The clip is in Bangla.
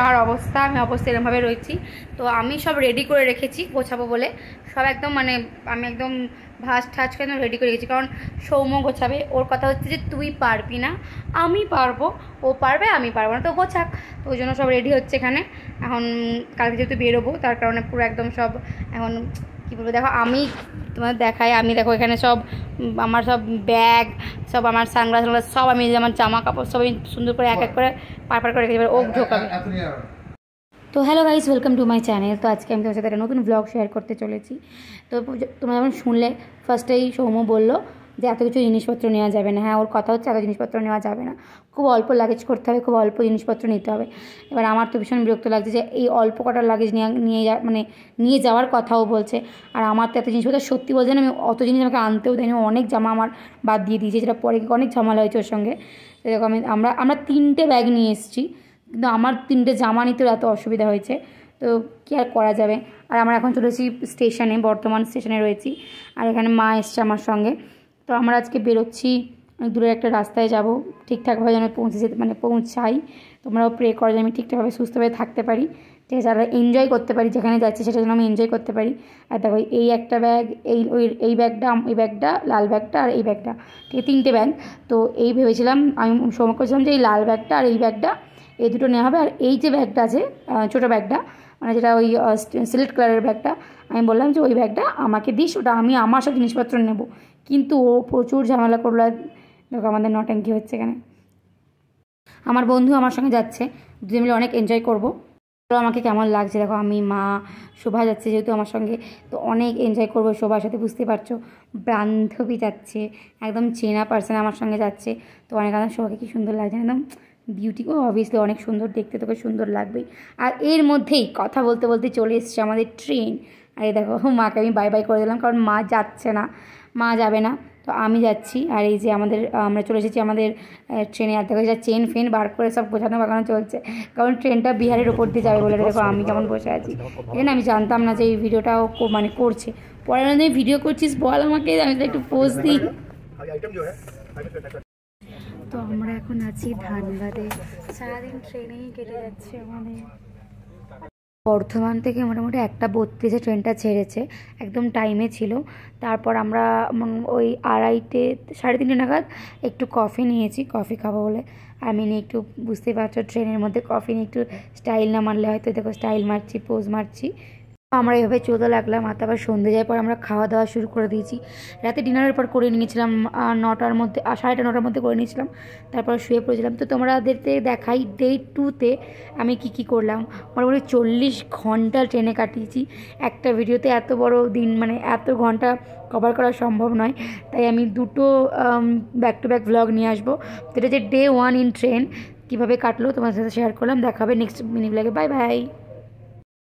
আমার অবস্থা, আমি এরকমভাবে রয়েছি। তো আমি সব রেডি করে রেখেছি গোছাবো বলে, সব একদম মানে আমি একদম ভাজ ঠাজ করে রেডি করে রেখেছি, কারণ সৌম্য গোছাবে। ওর কথা হচ্ছে যে তুই পারবি না, আমি পারবো, ও পারবে আমি পারবো না, তো গোছাক। তো ওই জন্য সব রেডি হচ্ছে এখানে। এখন কালকে যেহেতু বেরোবো, তার কারণে পুরো একদম সব এখন কী বলবো, দেখো আমি তোমার দেখাই, আমি দেখো এখানে সব আমার সব ব্যাগ, সব আমার সানগ্লাস সব, আমি আমার জামা কাপড় সব আমি সুন্দর করে এক এক করে পার করে রেখেছি, ও ঢোকাবে। তো hello guys, welcome to my channel. তো আজকে আমি তোমার সাথে একটা নতুন ব্লগ শেয়ার করতে চলেছি। তো তোমরা যখন শুনলে ফার্স্টেই সৌম্য বললো যে এত কিছু জিনিসপত্র নেওয়া যাবে না। হ্যাঁ, ওর কথা হচ্ছে এত জিনিসপত্র নেওয়া যাবে না, খুব অল্প লাগেজ করতে হবে, খুব অল্প জিনিসপত্র নিতে হবে। এবার আমার তো ভীষণ বিরক্ত লাগছে যে এই অল্প কটার লাগেজ নিয়ে যাওয়ার কথাও বলছে, আর আমার তো এত জিনিসপত্র সত্যি বলছে না, আমি অত জিনিস আমাকে আনতেও দেয়নি। অনেক জামা আমার বাদ দিয়ে দিয়েছে, যেটা পরে অনেক ঝামেলা হয়েছে ওর সঙ্গে। এরকম আমরা 3টে ব্যাগ নিয়ে এসেছি, কিন্তু আমার 3টে জামা নিতেও এত অসুবিধা হয়েছে, তো কী আর করা যাবে। আর আমরা এখন চলেছি স্টেশনে, বর্ধমান স্টেশনে রয়েছি, আর এখানে মা এসছে আমার সঙ্গে। তো আমরা আজকে বেরোচ্ছি, দূরের একটা রাস্তায় যাব, ঠিকঠাকভাবে যেন পৌঁছাই। তোমরাও প্রে করো যে আমি ঠিকঠাকভাবে সুস্থভাবে থাকতে পারি, ঠিক আছে, আর এনজয় করতে পারি যেখানে যাচ্ছি, সেটা যেন আমি এনজয় করতে পারি। আর দেখো এই একটা ব্যাগ, এই ব্যাগটা, লাল ব্যাগটা আর এই ব্যাগটা, ঠিক আছে, 3টে ব্যাগ। তো এই ভেবেছিলাম, আমি সময় করেছিলাম যে এই লাল ব্যাগটা আর এই ব্যাগটা, এই দুটো নেওয়া হবে। আর এই যে ব্যাগটা আছে, ছোটো ব্যাগটা, মানে যেটা ওই সিলেক্ট কালারের ব্যাগটা, আমি বললাম যে ওই ব্যাগটা আমাকে দিস, ওটা আমি আমার সব জিনিসপত্র নেব। কিন্তু ও প্রচুর ঝামেলা করলো। দেখো আমাদের নটাঙ্কি হচ্ছে এখানে। আমার বন্ধু আমার সঙ্গে যাচ্ছে, দুজন মিলে অনেক এনজয় করবো। তো আমাকে কেমন লাগছে দেখো, আমি, মা, শোভা যাচ্ছে যেহেতু আমার সঙ্গে, তো অনেক এনজয় করবো শোভার সাথে, বুঝতে পারছো। বান্ধবী যাচ্ছে, একদম চেনা পার্সন আমার সঙ্গে যাচ্ছে, তো অনেক শোভাকে কী সুন্দর লাগছে, একদম বিউটি। অবভিয়াসলি অনেক সুন্দর দেখতে, তোকে সুন্দর লাগবেই। আর এর মধ্যেই কথা বলতে বলতে চলে এসছে আমাদের ট্রেন। আর এই দেখো মাকে আমি বাই বাই করে দিলাম, কারণ মা যাচ্ছে না, মা যাবে না, তো আমি যাচ্ছি। আর এই যে আমরা চলে এসেছি আমাদের ট্রেনে। আর দেখো চেন ফেন বার করে সব গোছানো বাগানো চলছে, কারণ ট্রেনটা বিহারের ওপর দিয়ে যাবে বলে। দেখো আমি কেমন বসে আছি, এই না আমি জানতাম না যে এই ভিডিওটাও করছে। পরে না ভিডিও করছিস বল আমাকে, আমি তো একটু পোজ দিই। তো আমরা এখন আছি ধানবাদে, সারাদিন ট্রেনেই কেটে যাচ্ছে আমাদের। বর্ধমান থেকে মোটামুটি 1:32 ট্রেনটা ছেড়েছে, একদম টাইমে ছিল। তারপর আমরা ওই 2:30 3:30 নাগাদ একটু কফি নিয়েছি, কফি খাবো বলে। আমি নিয়ে একটু, বুঝতেই পারছো ট্রেনের মধ্যে কফি নিয়ে একটু স্টাইল না মারলে হয়তো, দেখো স্টাইল মারছি, পোজ মারছি। আমরা এভাবে চলতে লাগলাম। আর তারপর সন্ধ্যে যাওয়ার পর আমরা খাওয়া দাওয়া শুরু করে দিয়েছি। রাতে ডিনারের পর করে নিয়েছিলাম 9টার মধ্যে, 9:30 মধ্যে করে নিয়েছিলাম, তারপর শুয়ে পড়েছিলাম। তো তোমাদেরকে দেখাই ডে 2তে আমি কি করলাম। মোটামুটি 40 ঘন্টা ট্রেনে কাটিয়েছি। একটা ভিডিওতে এত বড় দিন, মানে এত ঘন্টা কভার করা সম্ভব নয়, তাই আমি 2টো ব্যাক টু ব্যাক ভ্লগ নিয়ে আসবো। তো এটা যে ডে 1 ইন ট্রেন কীভাবে কাটলো তোমার সাথে শেয়ার করলাম। দেখাবে নেক্সট মিনি ভ্লগে। Bye by.